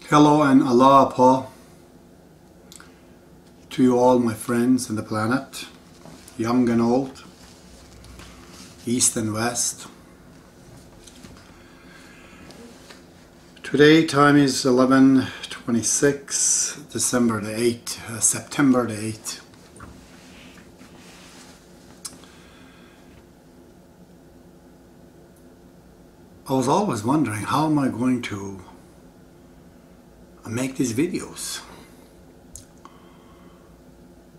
Hello and Allah Paul to you all my friends on the planet, young and old, east and west. Today time is 11:26, September the 8th. I was always wondering, how am I going to make these videos?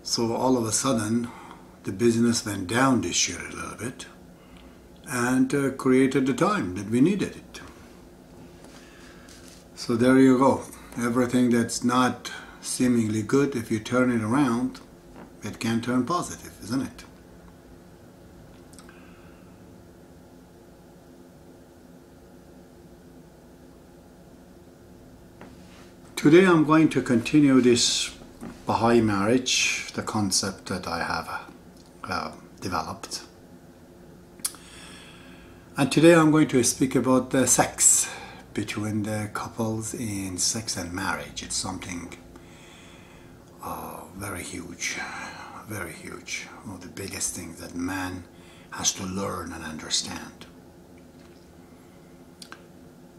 So all of a sudden the business went down this year a little bit and created the time that we needed it. So there you go. Everything that's not seemingly good, if you turn it around, it can turn positive, isn't it? Today I'm going to continue this Baha'i marriage, the concept that I have developed. And today I'm going to speak about the sex between the couples in sex and marriage. It's something very huge, very huge. One of the biggest things that man has to learn and understand.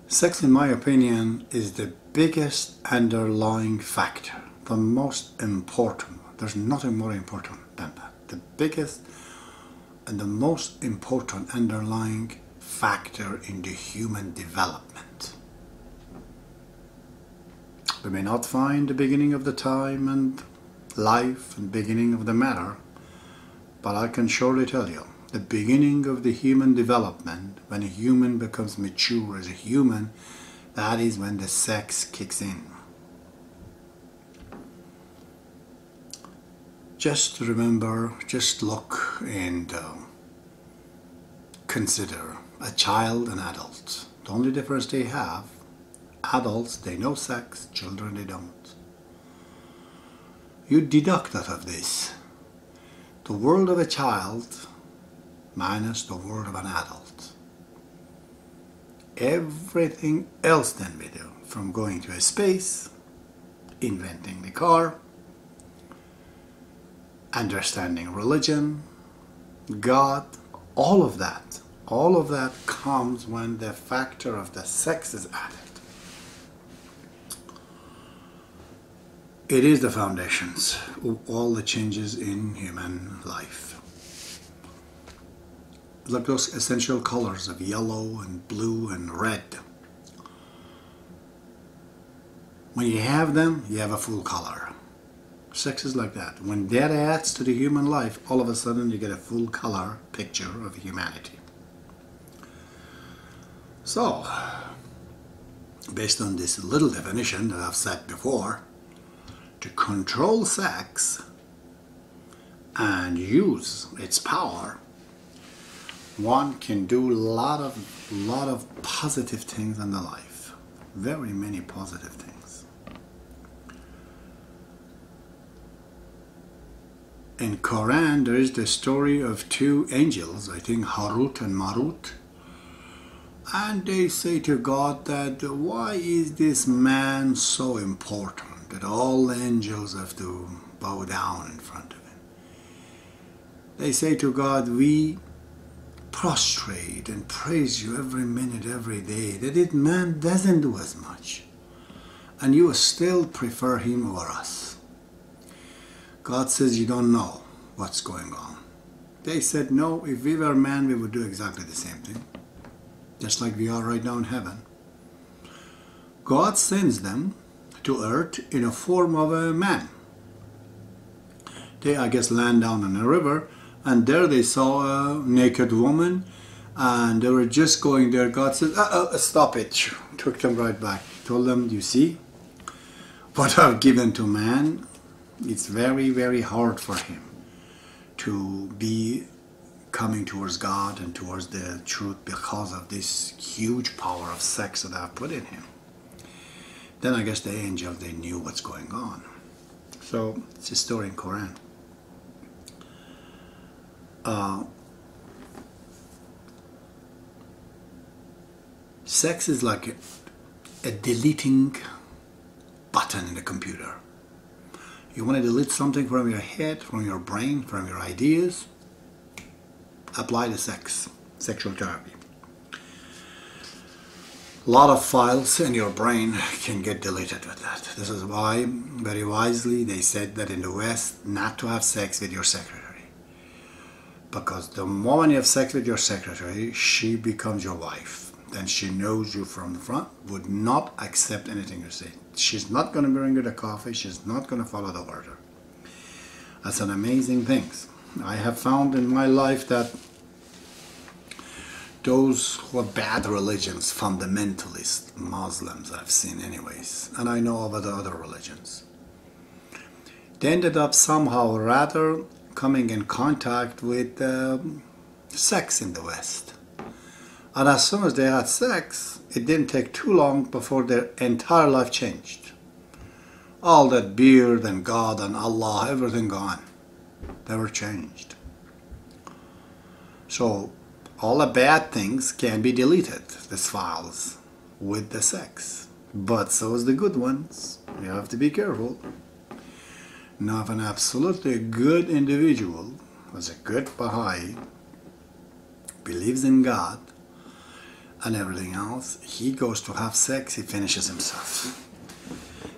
Sex, in my opinion, is the biggest underlying factor, the most important. There's nothing more important than that. The biggest and the most important underlying factor in the human development. We may not find the beginning of the time and life and beginning of the matter, but I can surely tell you, the beginning of the human development, when a human becomes mature as a human, that is when the sex kicks in. Just remember, just look and consider a child and adult. The only difference they have, adults, they know sex, children, they don't. You deduct out of this the world of a child minus the world of an adult. Everything else then we do, from going to a space, inventing the car, understanding religion, God, all of that comes when the factor of the sex is added. It is the foundations of all the changes in human life. Like those essential colors of yellow and blue and red. When you have them, you have a full color. Sex is like that. When that adds to the human life, all of a sudden you get a full color picture of humanity. So, based on this little definition that I've said before, to control sex and use its power, one can do a lot of positive things in the life. Very many positive things. In Quran there is the story of two angels, I think Harut and Marut, and they say to God that why is this man so important that all the angels have to bow down in front of him? They say to God, we prostrate and praise you every minute, every day, that man doesn't do as much, and you still prefer him over us. God says, you don't know what's going on. They said, no, if we were man, we would do exactly the same thing, just like we are right now in heaven. God sends them to earth in a form of a man. They, I guess, land down in a river, and there they saw a naked woman, and they were just going there. God said, stop it. Took them right back. Told them, you see, what I've given to man, it's very, very hard for him to be coming towards God and towards the truth because of this huge power of sex that I've put in him. Then I guess the angels, they knew what's going on. So it's a story in Quran. Sex is like a deleting button in the computer. You want to delete something from your head, from your brain, from your ideas? Apply the sexual therapy. A lot of files in your brain can get deleted with that. This is why, very wisely, they said that in the West, not to have sex with your secretary. Because the moment you have sex with your secretary, she becomes your wife. Then she knows you from the front, would not accept anything you say. She's not going to bring you the coffee, she's not going to follow the order. That's an amazing thing. I have found in my life that those who are bad religions, fundamentalists, Muslims I've seen anyways, and I know of the other religions, they ended up somehow rather coming in contact with sex in the West. And as soon as they had sex, it didn't take too long before their entire life changed. All that beard and God and Allah, everything gone. They were changed. So all the bad things can be deleted, these files, with the sex. But so is the good ones. You have to be careful. Now if an absolutely good individual, was a good Baha'i, believes in God and everything else, he goes to have sex, he finishes himself.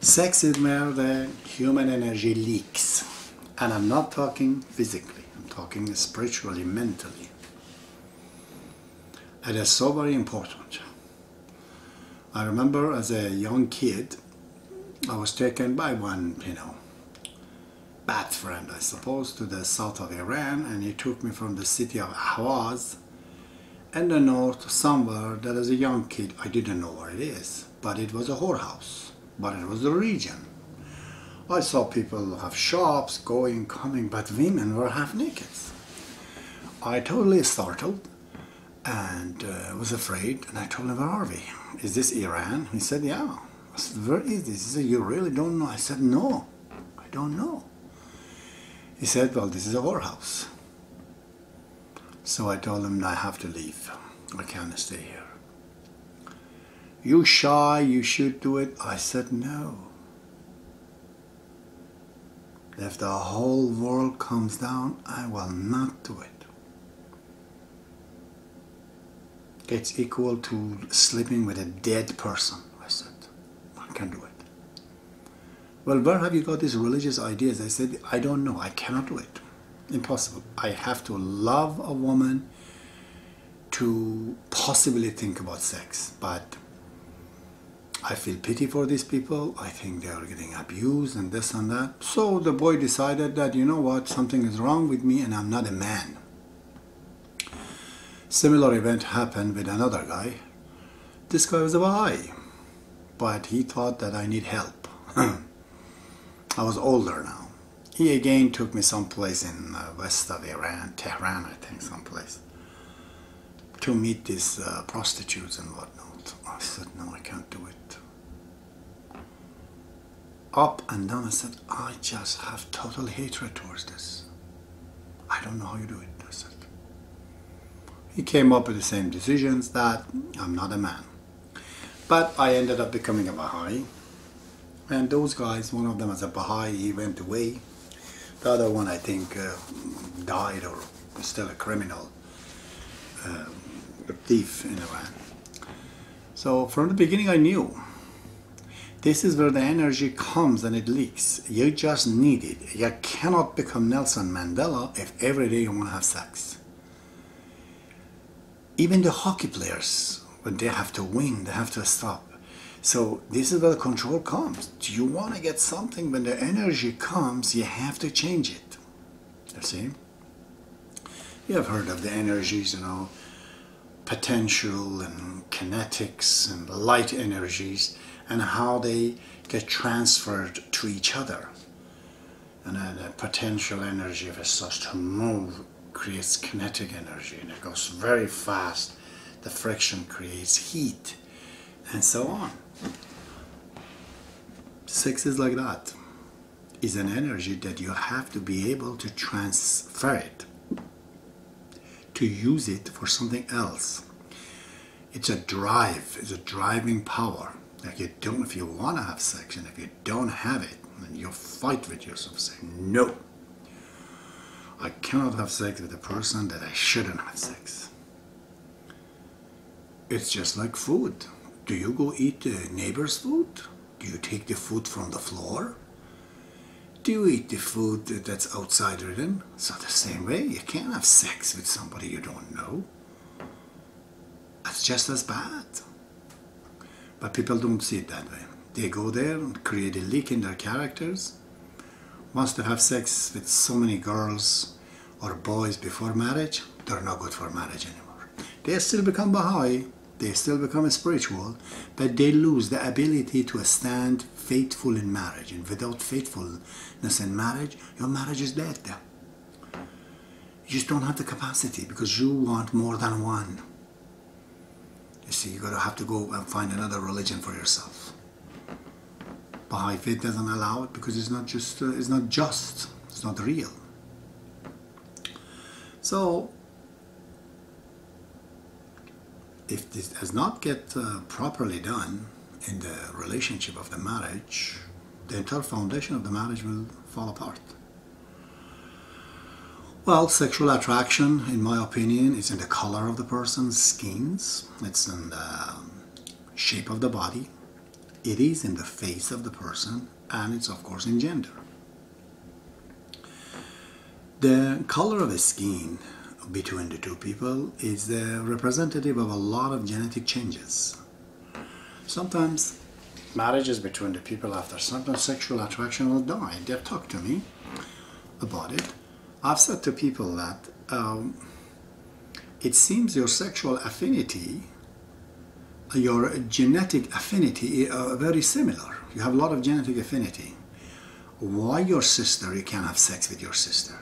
Sex is where the human energy leaks. And I'm not talking physically, I'm talking spiritually, mentally. It is so very important. I remember as a young kid, I was taken by one, bad friend, I suppose, to the south of Iran, and he took me from the city of Ahwaz in the north somewhere that as a young kid, I didn't know where it is, but it was a whorehouse, but it was the region. I saw people have shops going, coming, but women were half naked. I totally startled and was afraid, and I told him, where are we? Is this Iran? He said, yeah. I said, where is this? He said, you really don't know? I said, no, I don't know. He said, well, this is a whorehouse. So I told him, I have to leave. I can't stay here. You shy, you should do it. I said, no. If the whole world comes down, I will not do it. It's equal to sleeping with a dead person. I said, I can't do it. Well, where have you got these religious ideas? I said, I don't know. I cannot do it. Impossible. I have to love a woman to possibly think about sex. But I feel pity for these people. I think they are getting abused and this and that. So the boy decided that, you know what, something is wrong with me and I'm not a man. Similar event happened with another guy. This guy was a Baha'i, but he thought that I need help. I was older now. He again took me someplace in west of Iran, Tehran I think, someplace, to meet these prostitutes and whatnot. I said, no, I can't do it. Up and down, I said, I just have total hatred towards this. I don't know how you do it, I said. He came up with the same decisions that I'm not a man. But I ended up becoming a Baha'i. And those guys, one of them was a Baha'i, he went away. The other one, I think, died or was still a criminal, a thief in Iran. So from the beginning I knew this is where the energy comes and it leaks. You just need it. You cannot become Nelson Mandela if every day you want to have sex. Even the hockey players, when they have to win, they have to stop. So this is where the control comes. Do you want to get something? When the energy comes, you have to change it. You see? You have heard of the energies, potential and kinetics and light energies and how they get transferred to each other. And then the potential energy, if it starts to move, creates kinetic energy and it goes very fast. The friction creates heat and so on. Sex is like that. It's an energy that you have to be able to transfer it, to use it for something else. It's a drive, it's a driving power. Like if you want to have sex, and if you don't have it, then you fight with yourself, saying, no, I cannot have sex with a person that I shouldn't have sex. It's just like food. Do you go eat the neighbor's food? Do you take the food from the floor? Do you eat the food that's outside written? So the same way, you can't have sex with somebody you don't know. That's just as bad. But people don't see it that way. They go there and create a leak in their characters. Once they have sex with so many girls or boys before marriage, they're not good for marriage anymore. They still become Baha'i, they still become spiritual, but they lose the ability to stand faithful in marriage. And without faithfulness in marriage, your marriage is dead. You just don't have the capacity because you want more than one. You see, you're going to have to go and find another religion for yourself. Baha'i faith doesn't allow it because it's not just, it's not real. So, if this does not get properly done in the relationship of the marriage, the entire foundation of the marriage will fall apart. Well, sexual attraction, in my opinion, is in the color of the person's skins. It's in the shape of the body. It is in the face of the person, and it's of course in gender. The color of the skin between the two people is the representative of a lot of genetic changes. Sometimes marriages between the people, after some sexual attraction will die. They've talked to me about it. I've said to people that it seems your sexual affinity, your genetic affinity are very similar. You have a lot of genetic affinity. Why your sister, you can't have sex with your sister,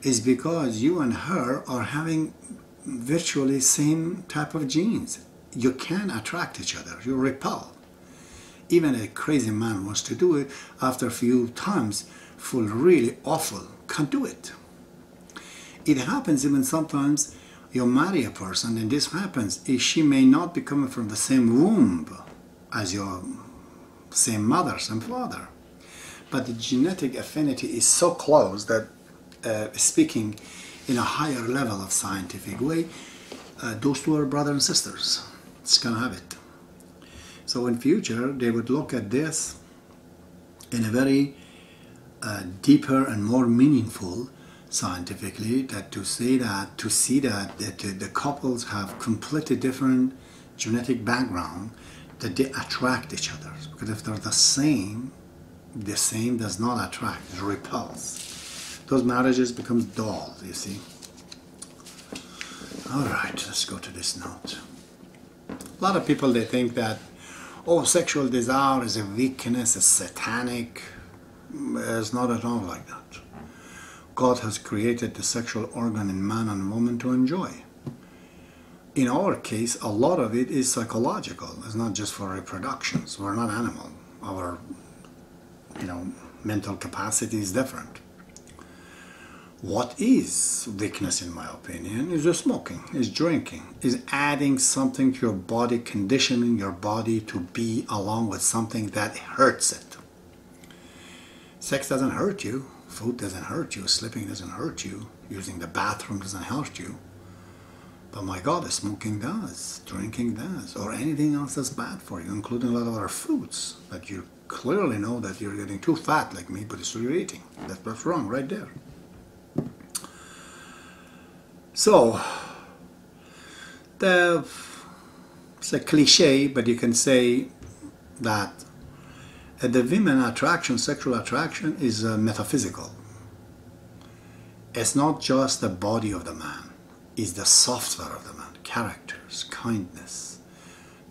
is because you and her are having virtually same type of genes. You can attract each other, you repel. Even a crazy man wants to do it, after a few times, feel really awful, can't do it. It happens even sometimes you marry a person, and this happens, she may not be coming from the same womb as your same mother, same father. But the genetic affinity is so close that speaking in a higher level of scientific way, those two are brother and sisters. It's gonna have it. So in future, they would look at this in a very deeper and more meaningful scientifically, that to see that the couples have completely different genetic background, that they attract each other. Because if they're the same does not attract, it repels. Those marriages becomes dull, you see. All right, let's go to this note. A lot of people, they think that, oh, sexual desire is a weakness, it's satanic. It's not at all like that. God has created the sexual organ in man and woman to enjoy. In our case, a lot of it is psychological. It's not just for reproductions. We're not animal. Our, mental capacity is different. What is weakness, in my opinion, is the smoking, is drinking, is adding something to your body, conditioning your body to be along with something that hurts it. Sex doesn't hurt you, food doesn't hurt you, sleeping doesn't hurt you, using the bathroom doesn't hurt you. But my God, smoking does, drinking does, or anything else that's bad for you, including a lot of other foods that you clearly know that you're getting too fat like me, but still you're eating. That's what's wrong right there. So, it's a cliche, but you can say that the women attraction, sexual attraction, is metaphysical. It's not just the body of the man, it's the software of the man, characters, kindness,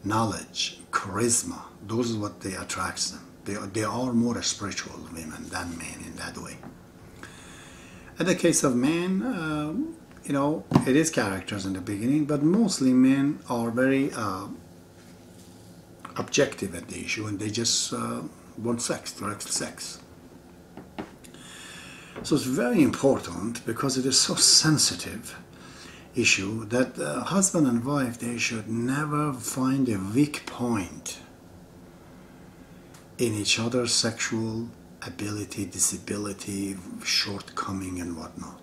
knowledge, charisma. Those are what they attracts them. They are more spiritual women than men in that way. In the case of men, it is characters in the beginning, but mostly men are very objective at the issue, and they just want sex, direct sex. So it's very important, because it is so sensitive issue, that husband and wife, they should never find a weak point in each other's sexual ability, disability, shortcoming and whatnot.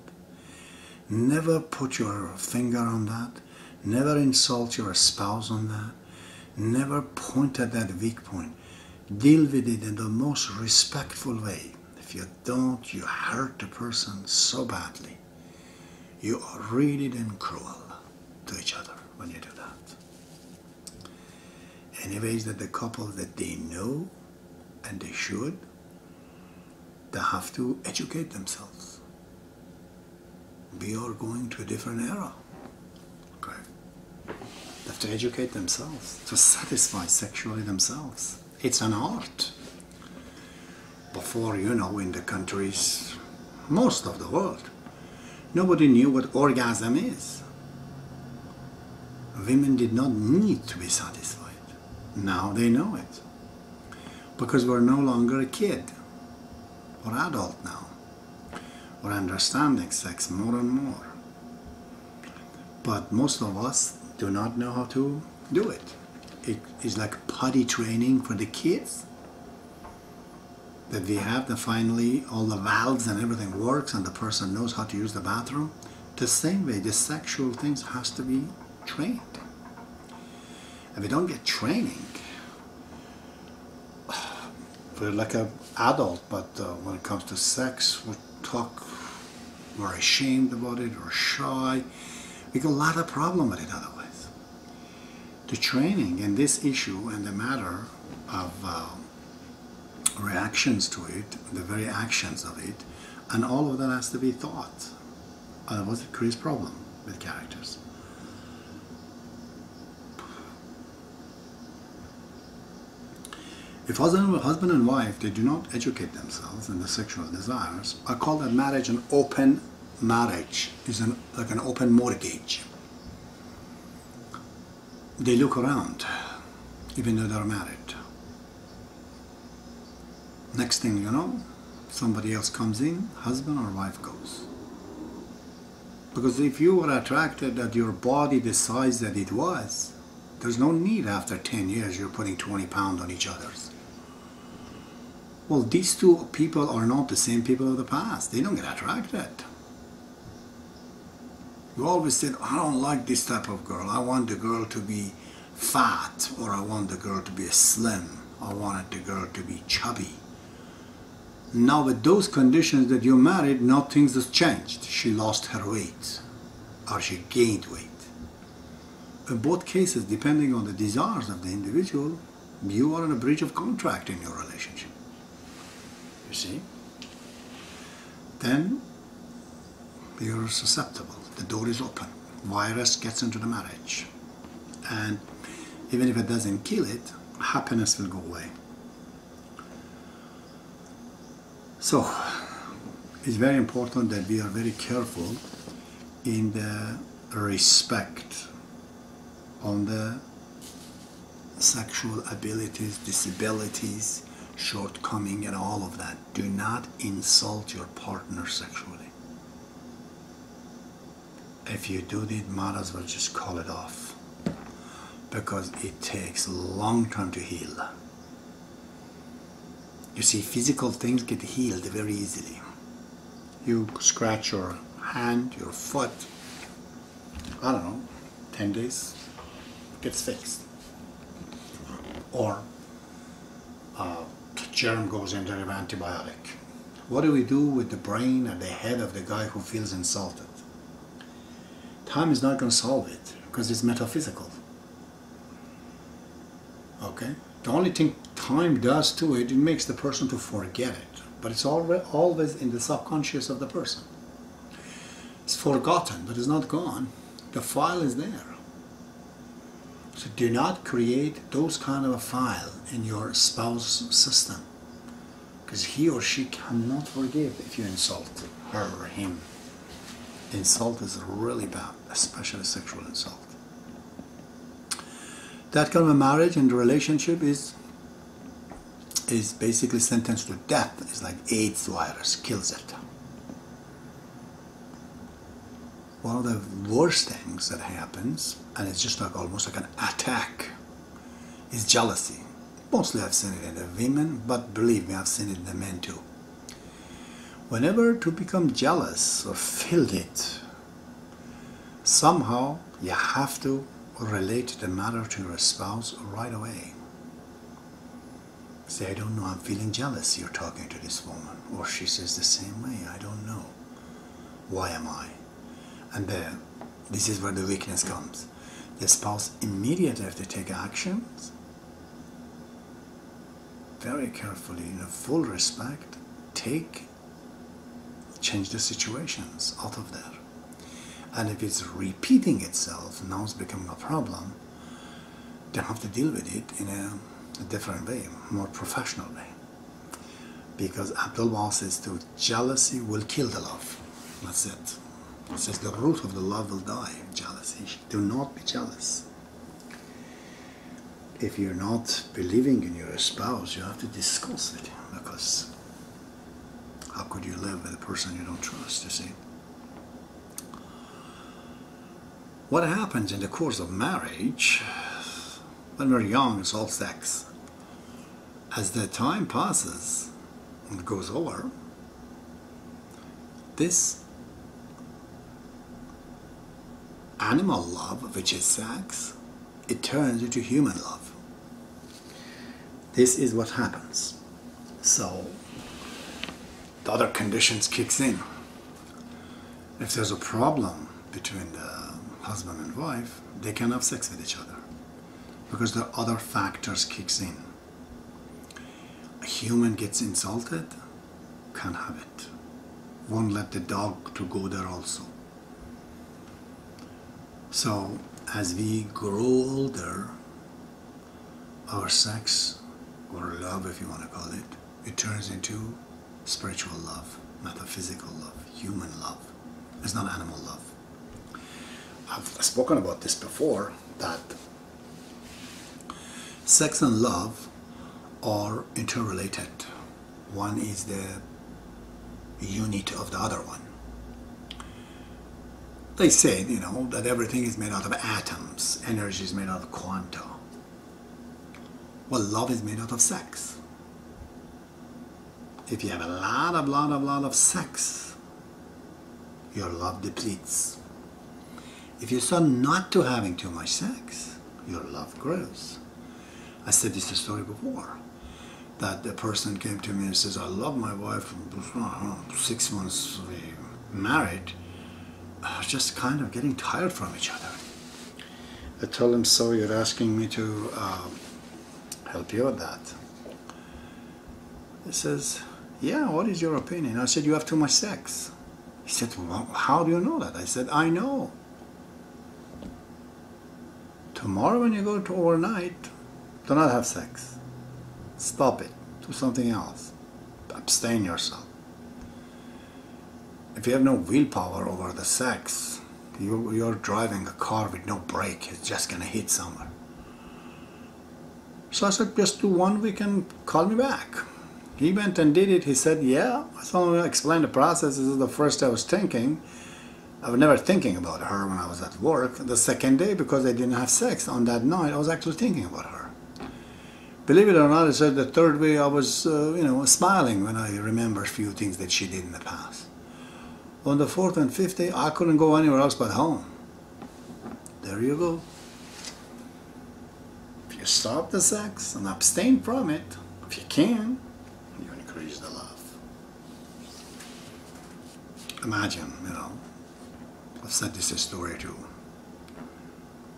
Never put your finger on that. Never insult your spouse on that. Never point at that weak point. Deal with it in the most respectful way. If you don't, you hurt the person so badly. You are really then cruel to each other when you do that. Any ways that the couple that they know and they should, they have to educate themselves. We are going to a different era. Okay. They have to educate themselves to satisfy sexually themselves. It's an art. Before, you know, in the countries, most of the world, nobody knew what orgasm is. Women did not need to be satisfied. Now they know it. Because we're no longer a kid. We're adult now. We're understanding sex more and more. But most of us do not know how to do it. It is like potty training for the kids. That we have that finally all the valves and everything works and the person knows how to use the bathroom. The same way, the sexual things has to be trained. If we don't get training, we're like an adult, but when it comes to sex, we're ashamed about it, or shy. We got a lot of problem with it otherwise. The training in this issue and the matter of reactions to it, the very actions of it, and all of that has to be thought. Otherwise it creates problem with characters. If husband and wife, they do not educate themselves in the sexual desires, I call that marriage an open marriage. It's like an open mortgage. They look around, even though they're married. Next thing you know, somebody else comes in, husband or wife goes. Because if you were attracted at your body the size that it was, there's no need after 10 years you're putting 20 pounds on each other's. Well, these two people are not the same people of the past. They don't get attracted. You always said, I don't like this type of girl. I want the girl to be fat, or I want the girl to be slim. I wanted the girl to be chubby. Now with those conditions that you married, now things have changed. She lost her weight, or she gained weight. In both cases, depending on the desires of the individual, you are in a breach of contract in your relationship. You see? Then you're susceptible. The door is open. Virus gets into the marriage. And even if it doesn't kill it, happiness will go away. So, it's very important that we are very careful in the respect on the sexual abilities, disabilities, shortcoming and all of that. Do not insult your partner sexually. If you do it, might as well just call it off, because it takes a long time to heal. You see, physical things get healed very easily. You scratch your hand, your foot, I don't know, 10 days, gets fixed. Or germ goes into an antibiotic. What do we do with the brain and the head of the guy who feels insulted? Time is not going to solve it, because it's metaphysical. Okay? The only thing time does to it, it makes the person to forget it. But it's always in the subconscious of the person. It's forgotten, but it's not gone. The file is there. So do not create those kind of a file in your spouse's system, because he or she cannot forgive if you insult her or him. Insult is really bad, especially sexual insult. That kind of a marriage and relationship is basically sentenced to death. It's like AIDS virus, kills it. One of the worst things that happens, and it's just like almost like an attack, is jealousy. Mostly I've seen it in the women, but believe me, I've seen it in the men too. Whenever to become jealous or feel it, somehow you have to relate the matter to your spouse right away. Say, I don't know, I'm feeling jealous, you're talking to this woman. Or she says the same way, I don't know. Why am I? And then, this is where the weakness comes. The spouse immediately have to take actions, very carefully, in full respect, change the situations out of there. And if it's repeating itself, now it's becoming a problem, they have to deal with it in a different way, more professional way. Because Abdul Baha says to jealousy will kill the love. That's it. It says the root of the love will die, jealousy. Do not be jealous. If you're not believing in your spouse, you have to discuss it, because how could you live with a person you don't trust, you see? What happens in the course of marriage, when we're young, it's all sex. As the time passes and goes over, this animal love, which is sex, it turns into human love. This is what happens. So the other conditions kicks in. If there's a problem between the husband and wife, they can have sex with each other because the other factors kicks in. A human gets insulted, can't have it. Won't let the dog to go there also. So as we grow older, our sex, or love if you want to call it, it turns into spiritual love, metaphysical love, human love. It's not animal love. I've spoken about this before, that sex and love are interrelated. One is the unit of the other one. They say, you know, that everything is made out of atoms, energy is made out of quanta. Well, love is made out of sex. If you have a lot of sex, your love depletes. If you start not to having too much sex, your love grows. I said this story before, that the person came to me and says, I love my wife, 6 months we married, just kind of getting tired from each other. I told him, so you're asking me to help you with that? He says, yeah, what is your opinion? I said, you have too much sex. He said, well, how do you know that? I said, I know. Tomorrow when you go to overnight, do not have sex. Stop it. Do something else. Abstain yourself. If you have no willpower over the sex, you're driving a car with no brake. It's just going to hit somewhere. So I said, just do 1 week and call me back. He went and did it. He said, yeah. I told him, I explained the process. This is the first day I was thinking. I was never thinking about her when I was at work. The second day, because I didn't have sex on that night, I was actually thinking about her. Believe it or not, I said the third way I was, smiling when I remember a few things that she did in the past. On the fourth and fifth day, I couldn't go anywhere else but home. There you go. If you stop the sex and abstain from it, if you can, you increase the love. Imagine, I've said this story too.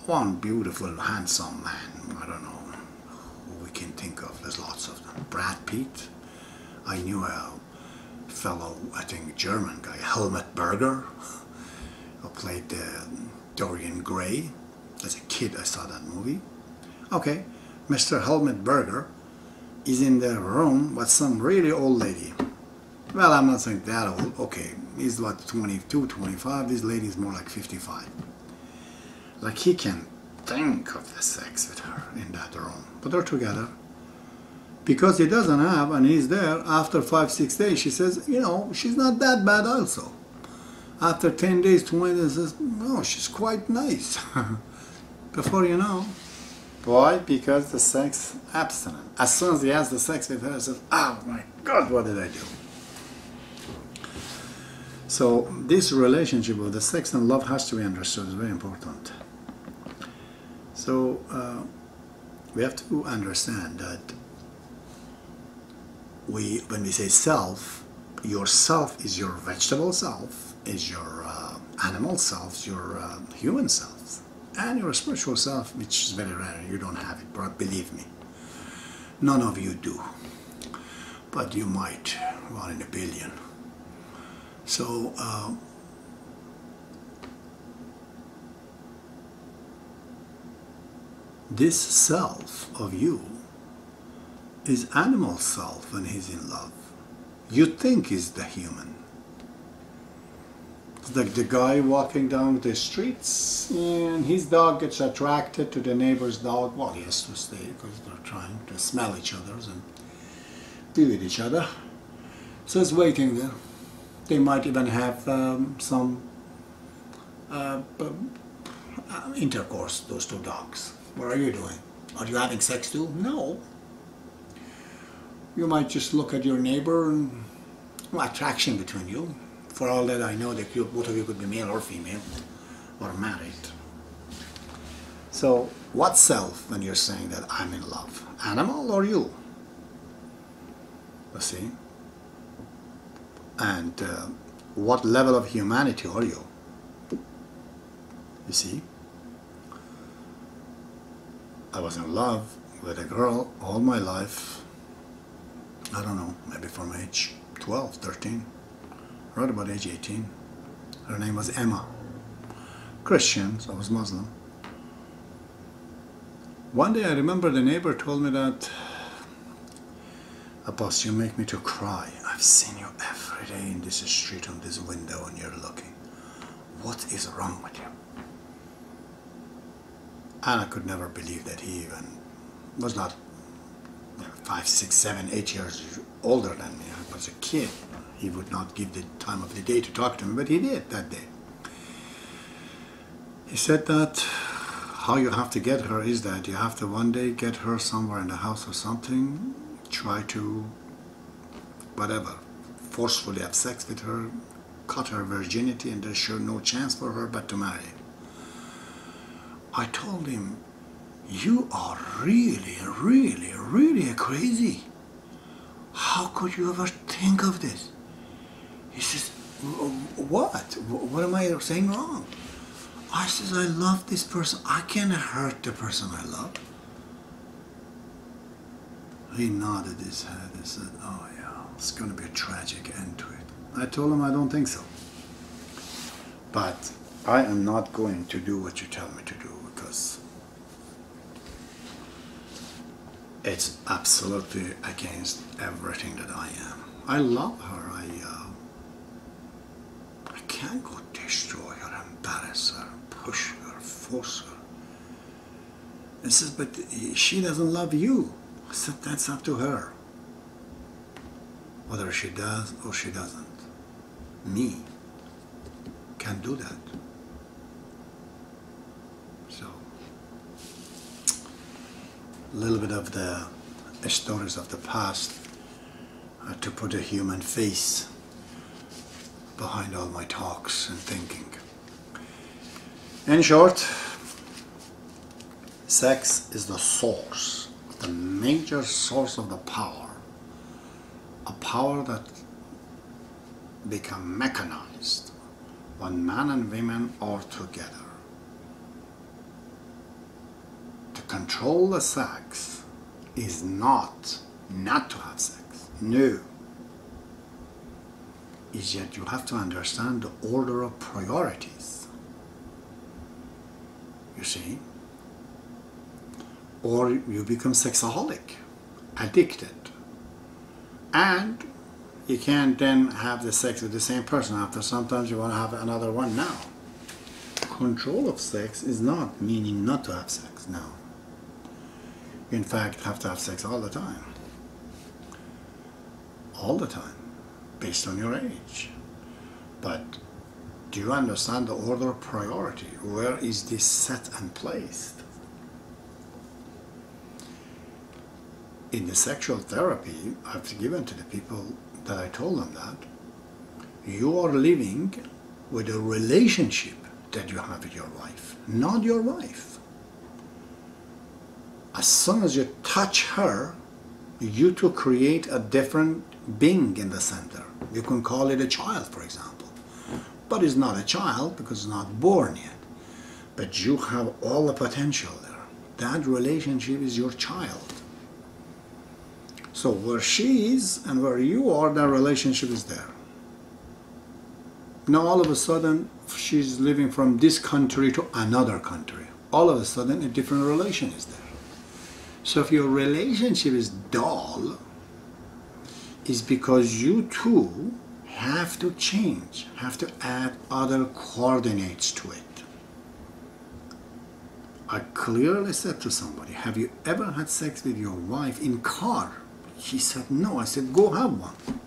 One beautiful, handsome man, I don't know who we can think of, there's lots of them. Brad Pitt. I knew a fellow, I think German guy, Helmut Berger, who played Dorian Gray. As a kid I saw that movie. Okay, Mr. Helmut Berger is in the room with some really old lady. Well, I'm not saying that old. Okay, he's like 22, 25. This lady is more like 55. Like he can think of the sex with her in that room. But they're together. Because he doesn't have, and he's there, after 5-6 days, she says, she's not that bad also. After 10 days, 20 days, says, no, she's quite nice. Before you know, Why? Because the sex abstinent. As soon as he has the sex with her, he says, oh my God, what did I do? So this relationship of the sex and love has to be understood. It's very important. So we have to understand that when we say self, your self is your vegetable self, is your animal self, your human self, and your spiritual self, which is very rare. You don't have it, but believe me, none of you do. But you might, 1 in a billion. So this self of you is animal self when he's in love. You think is the human. It's like the guy walking down the streets and his dog gets attracted to the neighbor's dog. Well, he has to stay because they're trying to smell each other and be with each other. So he's waiting there. They might even have some intercourse, those two dogs. What are you doing? Are you having sex too? No. You might just look at your neighbor and attraction between you. For all that I know, that both of you could be male or female or married. So what self when you're saying that I'm in love? Animal or you? You see? And what level of humanity are you? You see? I was in love with a girl all my life. I don't know, maybe from age 12, 13, right about age 18. Her name was Emma. Christian, so I was Muslim. One day I remember the neighbor told me that, Abbas, you make me to cry. I've seen you every day in this street on this window and you're looking. What is wrong with you? And I could never believe that he even was not 5, 6, 7, 8 years older than me. I was a kid. He would not give the time of the day to talk to me, but he did that day. He said that how you have to get her is that you have to one day get her somewhere in the house or something, try to, whatever, forcefully have sex with her, cut her virginity, and there's sure no chance for her but to marry. I told him, you are really, really, really crazy. How could you ever think of this? He says, what? What am I saying wrong? I says, I love this person. I can't hurt the person I love. He nodded his head and said, oh yeah, it's going to be a tragic end to it. I told him I don't think so. But I am not going to do what you tell me to do because it's absolutely against everything that I am. I love her. I can't go destroy her, embarrass her, push her, force her. He says, but she doesn't love you. I said, that's up to her. Whether she does or she doesn't. Me can't do that. So, a little bit of the stories of the past to put a human face behind all my talks and thinking. In short, sex is the source, the major source of the power, a power that become mechanized when man and women are together. To control the sex is not to have sex. No. Is yet you have to understand the order of priorities. You see? Or you become sexaholic, addicted. And you can't then have the sex with the same person after. Sometimes you want to have another one now. Control of sex is not meaning not to have sex, no. You in fact have to have sex all the time. All the time, based on your age. But do you understand the order of priority? Where is this set and placed? in the sexual therapy I've given to the people that I told them that you are living with a relationship that you have with your wife, not your wife. As soon as you touch her, you two create a different being in the center. You can call it a child, for example. But it's not a child because it's not born yet. But you have all the potential there. That relationship is your child. So where she is and where you are, that relationship is there. Now all of a sudden, she's living from this country to another country. All of a sudden, a different relation is there. So if your relationship is dull, it's because you two have to change, have to add other coordinates to it. I clearly said to somebody, have you ever had sex with your wife in car? She said, no. I said, go have one.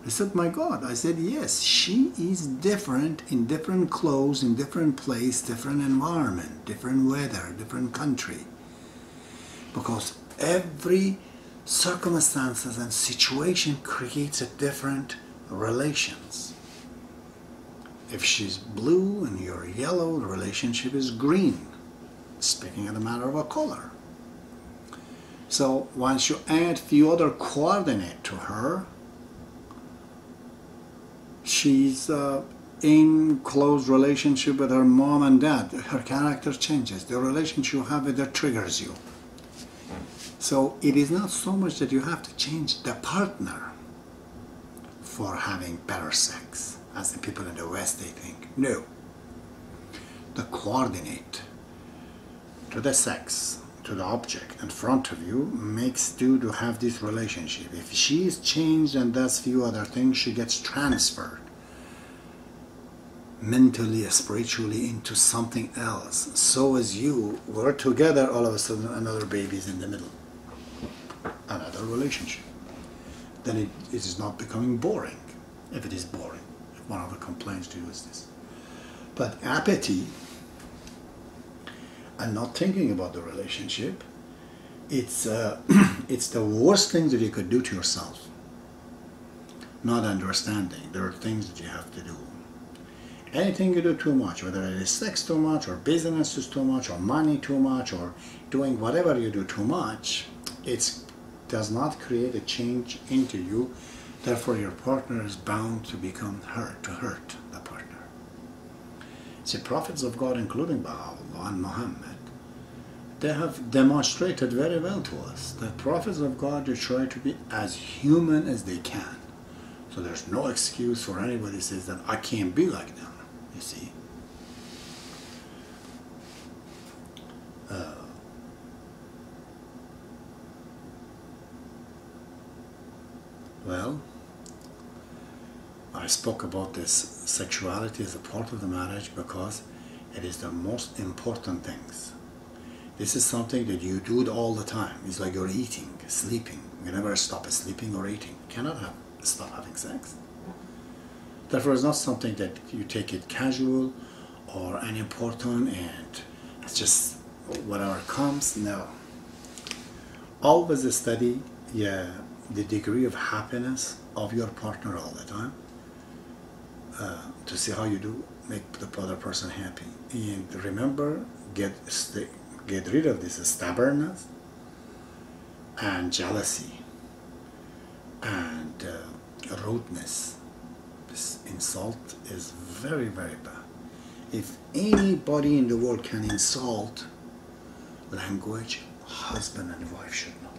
I said, my God. I said, yes, she is different in different clothes, in different place, different environment, different weather, different country. Because every circumstances and situation creates a different relations. If she's blue and you're yellow, the relationship is green, speaking of the matter of a color. So once you add few other coordinate to her, she's in close relationship with her mom and dad. Her character changes. The relationship you have with her triggers you. So it is not so much that you have to change the partner for having better sex, as the people in the West they think. No. The coordinate to the sex, to the object in front of you makes you to have this relationship. If she is changed and does few other things, she gets transferred mentally, spiritually into something else. So as you were together, all of a sudden another baby is in the middle. Another relationship. Then it is not becoming boring, if it is boring. One of the complaints to you is this. But apathy and not thinking about the relationship, it's the worst thing that you could do to yourself. Not understanding. There are things that you have to do. Anything you do too much, whether it is sex too much, or business is too much, or money too much, or doing whatever you do too much, it does not create a change into you. Therefore, your partner is bound to become hurt the partner. See, prophets of God, including Baha'i and Muhammad, they have demonstrated very well to us that prophets of God, they try to be as human as they can. So there's no excuse for anybody who says that I can't be like them, you see. Well, I spoke about this sexuality as a part of the marriage because it is the most important things. This is something that you do all the time. It's like you're eating, sleeping. You never stop sleeping or eating. You cannot stop having sex. Therefore, it's not something that you take it casual or unimportant and it's just whatever comes. No. Always study the degree of happiness of your partner all the time to see how you do make the other person happy. And remember, get rid of this stubbornness and jealousy and rudeness. This insult is very, very bad. If anybody in the world can insult language, husband and wife should not.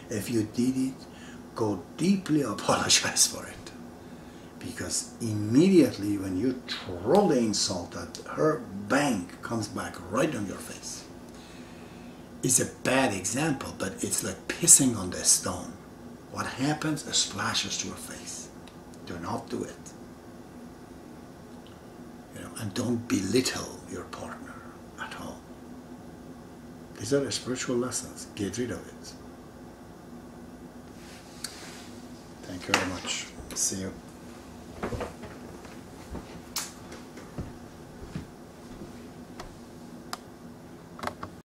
If you did it, go deeply apologize for it. Because immediately when you throw the insult at her, bang, comes back right on your face. It's a bad example, but it's like pissing on the stone. What happens? It splashes to your face. Do not do it. And don't belittle your partner at all. These are the spiritual lessons. Get rid of it. Thank you very much. See you.